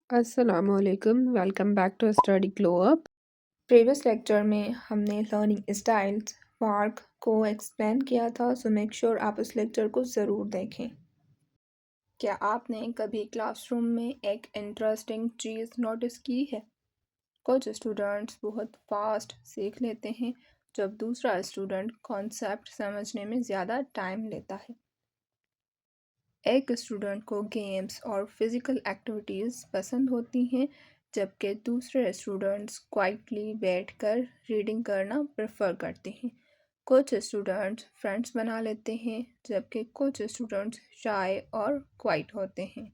असलकुम welcome back to study glow up. Previous lecture में हमने लर्निंग स्टाइल्स वर्क को एक्सप्लेन किया था, सो मेक श्योर आप उस लेक्चर को ज़रूर देखें। क्या आपने कभी क्लासरूम में एक इंटरेस्टिंग चीज़ नोटिस की है? कुछ स्टूडेंट्स बहुत फास्ट सीख लेते हैं जब दूसरा स्टूडेंट कॉन्सेप्ट समझने में ज़्यादा टाइम लेता है। एक स्टूडेंट को गेम्स और फिज़िकल एक्टिविटीज़ पसंद होती हैं, जबकि दूसरे स्टूडेंट्स क्वाइटली बैठकर रीडिंग करना प्रेफर करते हैं। कुछ स्टूडेंट्स फ्रेंड्स बना लेते हैं, जबकि कुछ स्टूडेंट्स शाय और क्वाइट होते हैं।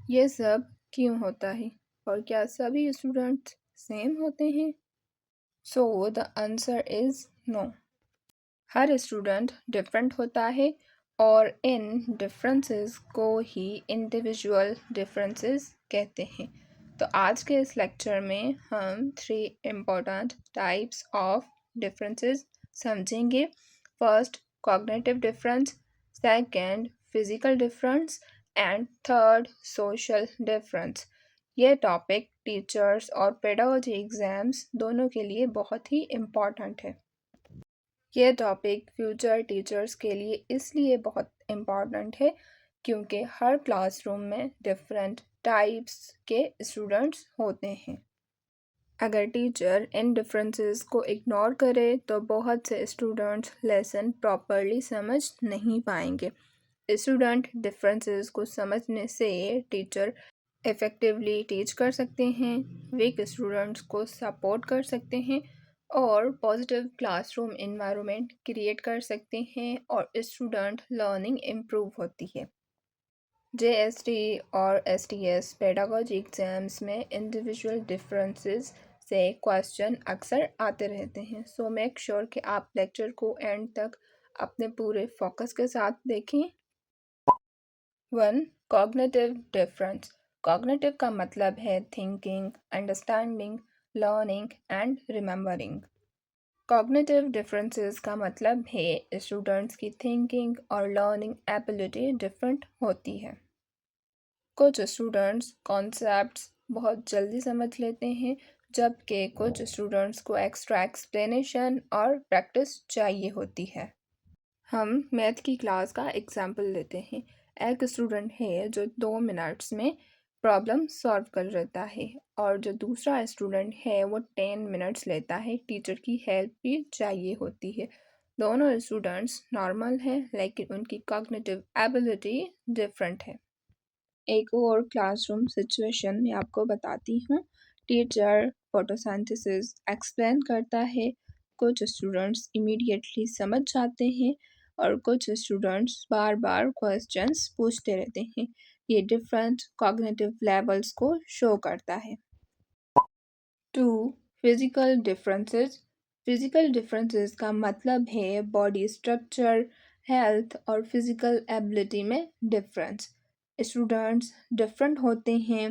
ये सब क्यों होता है और क्या सभी स्टूडेंट्स सेम होते हैं? So the answer is no. हर स्टूडेंट डिफरेंट होता है और इन डिफरेंसेस को ही इंडिविजुअल डिफरेंसेस कहते हैं। तो आज के इस लेक्चर में हम 3 इम्पोर्टेंट टाइप्स ऑफ डिफरेंसेस समझेंगे। First, cognitive difference, second, physical difference and third, social difference. ये टॉपिक टीचर्स और पेडागोजी एग्ज़ाम्स दोनों के लिए बहुत ही इम्पॉर्टेंट है। ये टॉपिक फ्यूचर टीचर्स के लिए इसलिए बहुत इम्पॉर्टेंट है क्योंकि हर क्लासरूम में डिफरेंट टाइप्स के स्टूडेंट्स होते हैं। अगर टीचर इन डिफरेंसेस को इग्नोर करे तो बहुत से स्टूडेंट्स लेसन प्रॉपरली समझ नहीं पाएंगे। स्टूडेंट डिफरेंसेस को समझने से टीचर इफ़ेक्टिवली टीच कर सकते हैं, वीक स्टूडेंट्स को सपोर्ट कर सकते हैं और पॉजिटिव क्लासरूम इन्वायरमेंट क्रिएट कर सकते हैं और स्टूडेंट लर्निंग इम्प्रूव होती है। JST और STS पेडागोजी एग्ज़ाम्स में इंडिविजुअल डिफरेंसेस से क्वेश्चन अक्सर आते रहते हैं, सो मेक श्योर कि आप लेक्चर को एंड तक अपने पूरे फोकस के साथ देखें। 1. Cognitive difference. कॉग्निटिव का मतलब है thinking, understanding, learning and remembering. Cognitive differences का मतलब है स्टूडेंट्स की थिंकिंग और लर्निंग एबिलिटी डिफरेंट होती है। कुछ स्टूडेंट्स कॉन्सेप्ट्स बहुत जल्दी समझ लेते हैं, जबकि कुछ स्टूडेंट्स को एक्स्ट्रा एक्सप्लेनेशन और प्रैक्टिस चाहिए होती है। हम मैथ की क्लास का एग्जाम्पल लेते हैं। एक स्टूडेंट है जो 2 मिनट्स में प्रॉब्लम सॉल्व कर लेता है और जो दूसरा स्टूडेंट है वो 10 मिनट्स लेता है। टीचर की हेल्प भी चाहिए होती है। दोनों स्टूडेंट्स नॉर्मल हैं, लेकिन उनकी कॉग्निटिव एबिलिटी डिफरेंट है। एक और क्लासरूम सिचुएशन में आपको बताती हूँ। टीचर फोटोसिंथेसिस एक्सप्लेन करता है। कुछ स्टूडेंट्स इमीडिएटली समझ जाते हैं और कुछ स्टूडेंट्स बार बार क्वेश्चंस पूछते रहते हैं। ये डिफरेंट कॉग्निटिव लेवल्स को शो करता है। 2. Physical differences. फिजिकल डिफरेंसेस का मतलब है बॉडी स्ट्रक्चर, हेल्थ और फिजिकल एबिलिटी में डिफरेंस। स्टूडेंट्स डिफरेंट होते हैं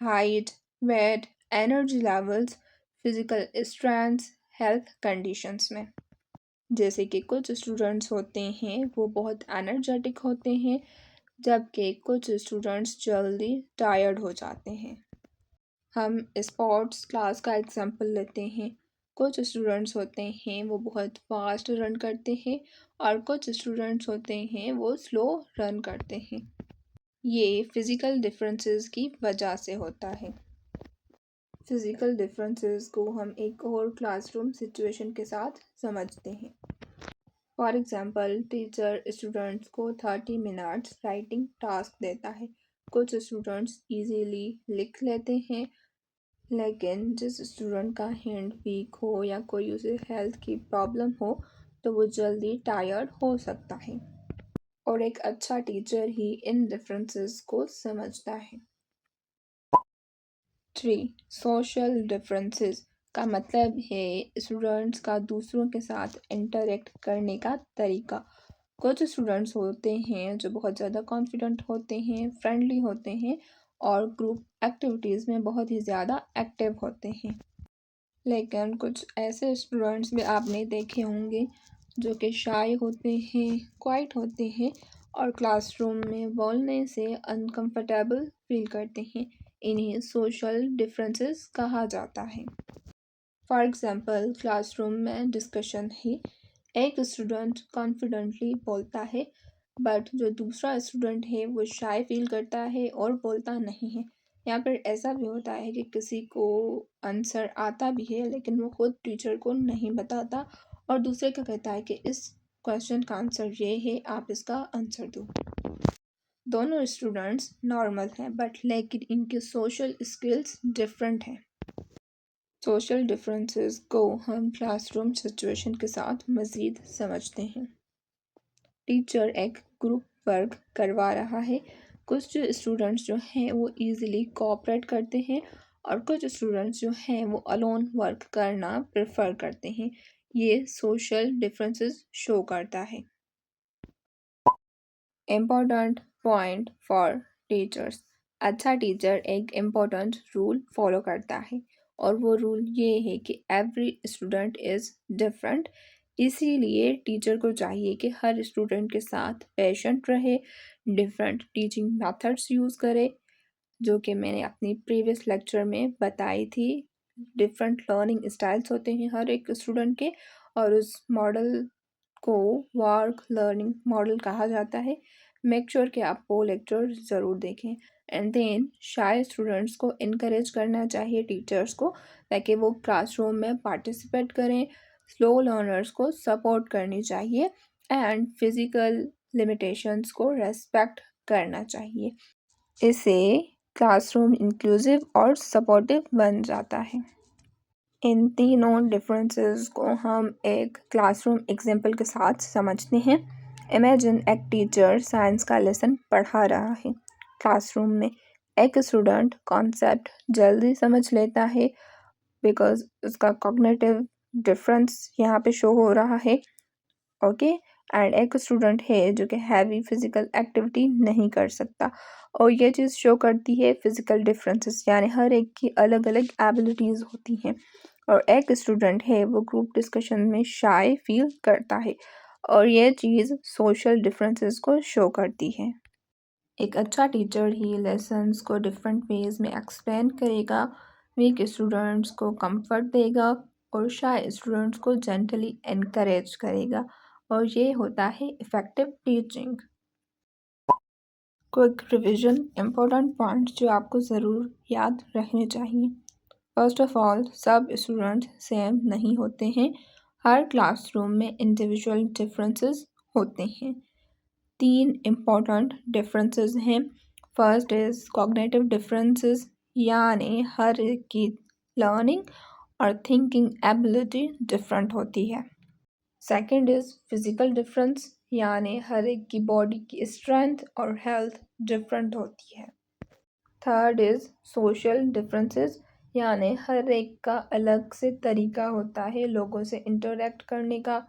height, weight, energy levels, physical strength, health conditions में। जैसे कि कुछ स्टूडेंट्स होते हैं वो बहुत एनर्जेटिक होते हैं, जबकि कुछ स्टूडेंट्स जल्दी टायर्ड हो जाते हैं। हम स्पोर्ट्स क्लास का एग्जांपल लेते हैं। कुछ स्टूडेंट्स होते हैं वो बहुत फास्ट रन करते हैं और कुछ स्टूडेंट्स होते हैं वो स्लो रन करते हैं। ये फिज़िकल डिफरेंसेस की वजह से होता है। फिज़िकल डिफरेंसेस को हम एक और क्लासरूम सिचुएशन के साथ समझते हैं। फॉर एग्जांपल, टीचर स्टूडेंट्स को 30 मिनट्स राइटिंग टास्क देता है। कुछ स्टूडेंट्स इजीली लिख लेते हैं, लेकिन जिस स्टूडेंट का हैंड वीक हो या कोई उसे हेल्थ की प्रॉब्लम हो तो वो जल्दी टायर्ड हो सकता है और एक अच्छा टीचर ही इन डिफरेंसेस को समझता है। 3. सोशल डिफरेंसेस का मतलब है स्टूडेंट्स का दूसरों के साथ इंटरेक्ट करने का तरीका। कुछ स्टूडेंट्स होते हैं जो बहुत ज़्यादा कॉन्फिडेंट होते हैं, फ्रेंडली होते हैं और ग्रुप एक्टिविटीज़ में बहुत ही ज़्यादा एक्टिव होते हैं। लेकिन कुछ ऐसे स्टूडेंट्स भी आपने देखे होंगे जो कि शाय होते हैं, क्वाइट होते हैं और क्लासरूम में बोलने से अनकंफर्टेबल फील करते हैं। इन्हें सोशल डिफरेंसेस कहा जाता है। फॉर एग्जाम्पल, क्लासरूम में डिस्कशन ही एक स्टूडेंट कॉन्फिडेंटली बोलता है, बट जो दूसरा स्टूडेंट है वो शाय फील करता है और बोलता नहीं है। यहाँ पर ऐसा भी होता है कि किसी को आंसर आता भी है लेकिन वो खुद टीचर को नहीं बताता और दूसरे का कहता है कि इस क्वेश्चन का आंसर ये है, आप इसका आंसर दो। दोनों स्टूडेंट्स नॉर्मल हैं बट लेकिन इनके सोशल स्किल्स डिफरेंट हैं। सोशल डिफरेंसेस को हम क्लासरूम सिचुएशन के साथ मज़ीद समझते हैं। टीचर एक ग्रुप वर्क करवा रहा है। कुछ स्टूडेंट्स जो हैं वो इजीली कोऑपरेट करते हैं और कुछ स्टूडेंट्स जो हैं वो अलोन वर्क करना प्रेफर करते हैं। ये सोशल डिफरेंसेस शो करता है। Important point for teachers. अच्छा टीचर एक इम्पोर्टेंट रूल फॉलो करता है और वो रूल ये है कि एवरी स्टूडेंट इज़ डिफरेंट। इसीलिए टीचर को चाहिए कि हर स्टूडेंट के साथ पेशेंट रहे, डिफरेंट टीचिंग मेथड्स यूज़ करे, जो कि मैंने अपनी प्रीवियस लेक्चर में बताई थी। डिफरेंट लर्निंग स्टाइल्स होते हैं हर एक स्टूडेंट के और उस मॉडल को वर्क लर्निंग मॉडल कहा जाता है। मेक श्योर कि आप वो लेक्चर ज़रूर देखें। एंड देन शाय स्टूडेंट्स को इनकरेज करना चाहिए टीचर्स को, ताकि वो क्लासरूम में पार्टिसिपेट करें। स्लो लर्नर्स को सपोर्ट करनी चाहिए एंड फिज़िकल लिमिटेशंस को रेस्पेक्ट करना चाहिए। इससे क्लासरूम इंक्लूसिव और सपोर्टिव बन जाता है। इन तीनों डिफरेंसेस को हम एक क्लासरूम एग्जाम्पल के साथ समझते हैं। इमेजिन एक टीचर साइंस का लेसन पढ़ा रहा है। क्लासरूम में एक स्टूडेंट कॉन्सेप्ट जल्दी समझ लेता है बिकॉज उसका कॉग्निटिव डिफरेंस यहाँ पे शो हो रहा है। ओके, एंड एक स्टूडेंट है जो कि हैवी फिजिकल एक्टिविटी नहीं कर सकता और ये चीज़ शो करती है फिजिकल डिफरेंसेस, यानी हर एक की अलग अलग एबिलिटीज़ होती हैं। और एक स्टूडेंट है वो ग्रुप डिस्कशन में शाय फील करता है और ये चीज़ सोशल डिफरेंसेस को शो करती है। एक अच्छा टीचर ही लेसन्स को डिफरेंट वेज में एक्सप्लेन करेगा, वीक स्टूडेंट्स को कंफर्ट देगा और शाय स्टूडेंट्स को जेंटली इनकरेज करेगा और ये होता है effective teaching. Quick revision, important points जो आपको ज़रूर याद रखने चाहिए। फर्स्ट ऑफ ऑल, सब स्टूडेंट्स सेम नहीं होते हैं। हर क्लासरूम में इंडिविजुअल डिफरेंसेस होते हैं। 3 इम्पॉर्टेंट डिफरेंसेस हैं। फर्स्ट इज़ कॉग्निटिव डिफरेंसेस, यानी हर एक की लर्निंग और थिंकिंग एबिलिटी डिफरेंट होती है। सेकंड इज़ फिज़िकल डिफरेंस, यानी हर एक की बॉडी की स्ट्रेंथ और हेल्थ डिफरेंट होती है। थर्ड इज़ सोशल डिफरेंसेस, यानी हर एक का अलग से तरीका होता है लोगों से इंटरेक्ट करने का।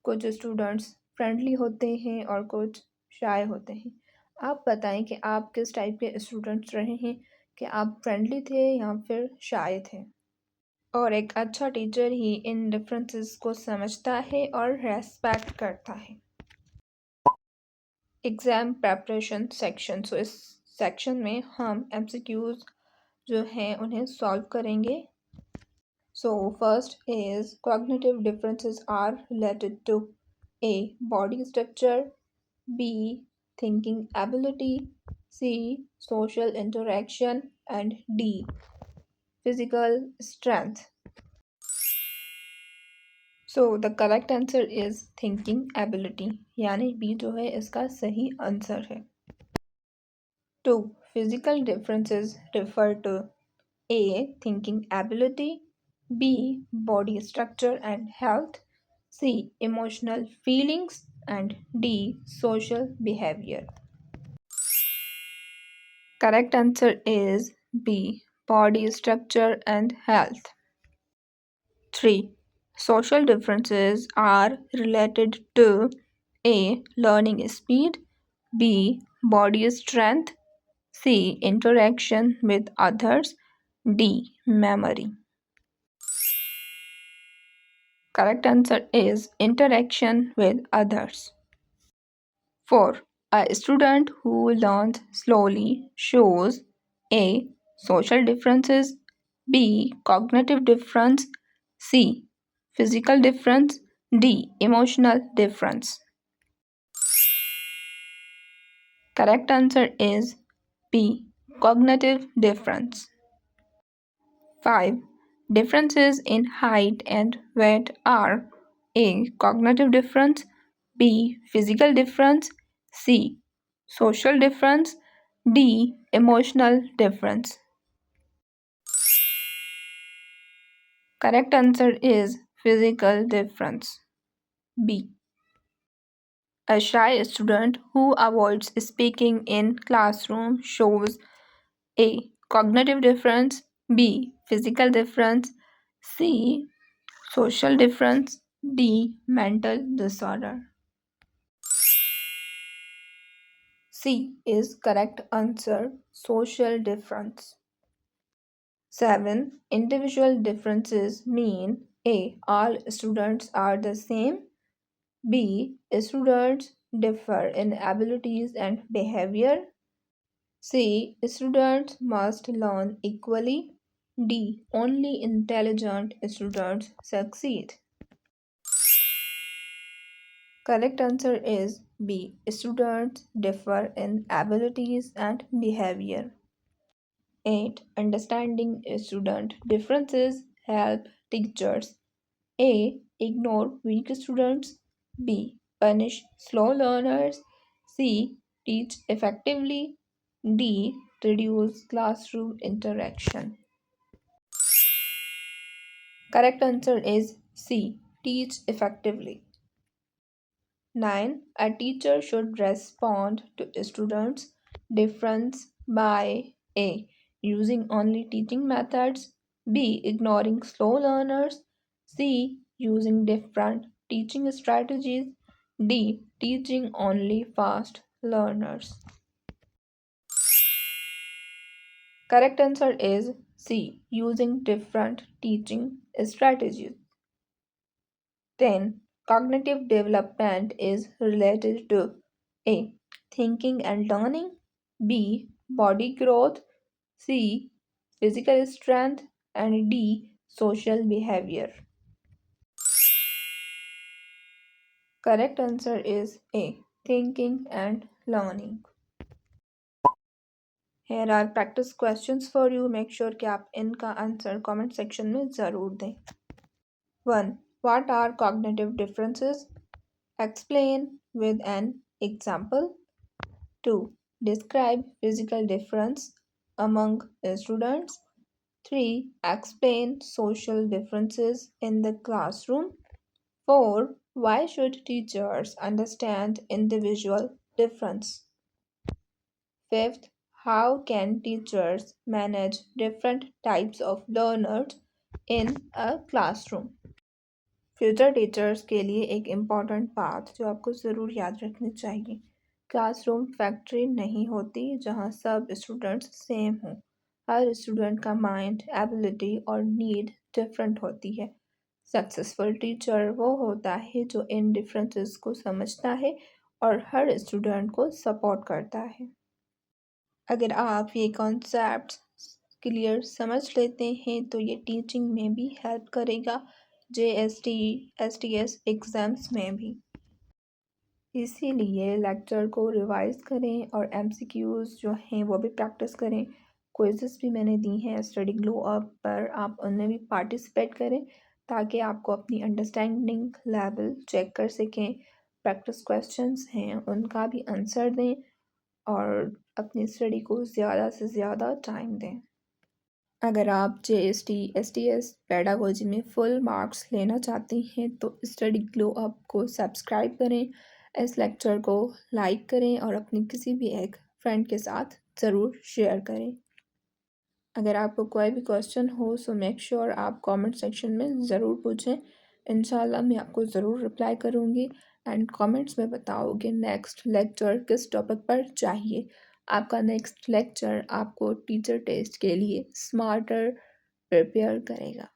कुछ स्टूडेंट्स फ्रेंडली होते हैं और कुछ शाय होते हैं। आप बताएं कि आप किस टाइप के स्टूडेंट्स रहे हैं, कि आप फ्रेंडली थे या फिर शाय थे। और एक अच्छा टीचर ही इन डिफरेंसेस को समझता है और रेस्पेक्ट करता है। एग्ज़ाम प्रेपरेशन सेक्शन, सो इस सेक्शन में हम एमसीक्यूज़ जो हैं उन्हें सॉल्व करेंगे। So first is cognitive differences are related to A. Body structure, B. Thinking ability, C. Social interaction, and D. Physical strength. So the correct answer is thinking ability, यानी B जो है इसका सही answer है। 2. Physical differences refer to A. Thinking ability, B. Body structure and health, C. Emotional feelings, and D. Social behavior. Correct answer is B. Body structure and health. 3. Social differences are related to A. Learning speed, B. Body strength, C. Interaction with others, D. Memory. Correct answer is interaction with others. 4. A student who learns slowly shows A. social differences, B. cognitive difference, C. physical difference, D. emotional difference. Correct answer is B. cognitive difference. 5. Differences in height and weight are A. cognitive difference, B. physical difference, C. social difference, D. emotional difference. Correct answer is physical difference, B. A shy student who avoids speaking in classroom shows A. cognitive difference, B. physical difference, C. social difference, D. mental disorder. C is correct answer, social difference. 7. Individual differences mean A. All students are the same, B. Students differ in abilities and behavior, C. Students must learn equally, D. Only intelligent students succeed. Correct answer is B. Students differ in abilities and behavior. 8. Understanding student differences help teachers A. Ignore weak students, B. Punish slow learners, C. Teach effectively, D. Reduce classroom interaction. Correct answer is C. Teach effectively. 9. A teacher should respond to students' difference by A. Using only teaching methods, B. Ignoring slow learners, C. Using different teaching strategies, D. Teaching only fast learners. Correct answer is C. Using different teaching strategies. 10. Cognitive development is related to A. Thinking and learning, B. Body growth, C. Physical strength, and D. Social behavior. Correct answer is A. Thinking and learning. Here are practice questions for you. Make sure कि आप इनका answer comment section में ज़रूर दें. 1. What are cognitive differences? Explain with an example. 2. Describe physical difference among students. 3. Explain social differences in the classroom. 4. Why should teachers understand individual difference? 5th, how can teachers manage different types of learners in a classroom? Future teachers के लिए एक important बात जो आपको ज़रूर याद रखनी चाहिए, क्लासरूम फैक्ट्री नहीं होती जहाँ सब स्टूडेंट्स सेम हों. हर स्टूडेंट का माइंड, एबिलिटी और नीड डिफरेंट होती है. सक्सेसफुल टीचर वो होता है जो इन डिफरेंसेस को समझता है और हर स्टूडेंट को सपोर्ट करता है. अगर आप ये कॉन्सेप्ट्स क्लियर समझ लेते हैं तो ये टीचिंग में भी हेल्प करेगा, JST STS एग्ज़ाम्स में भी. इसीलिए लेक्चर को रिवाइज करें और MCQs जो हैं वो भी प्रैक्टिस करें. क्विज़ेस भी मैंने दी हैं स्टडी ग्लो अप पर, आप उनमें भी पार्टिसिपेट करें ताकि आपको अपनी अंडरस्टैंडिंग लेवल चेक कर सकें. प्रैक्टिस क्वेश्चंस हैं उनका भी आंसर दें और अपनी स्टडी को ज़्यादा से ज़्यादा टाइम दें. अगर आप JST STS पेडागोजी में फुल मार्क्स लेना चाहते हैं तो स्टडी ग्लो अप को सब्सक्राइब करें, इस लेक्चर को लाइक करें और अपनी किसी भी एक फ्रेंड के साथ ज़रूर शेयर करें. अगर आपको कोई भी क्वेश्चन हो सो मेक श्योर आप कमेंट सेक्शन में ज़रूर पूछें. इंशाल्लाह मैं आपको ज़रूर रिप्लाई करूँगी एंड कमेंट्स में बताओगे नेक्स्ट लेक्चर किस टॉपिक पर चाहिए. आपका नेक्स्ट लेक्चर आपको टीचर टेस्ट के लिए स्मार्टर प्रिपेयर करेगा.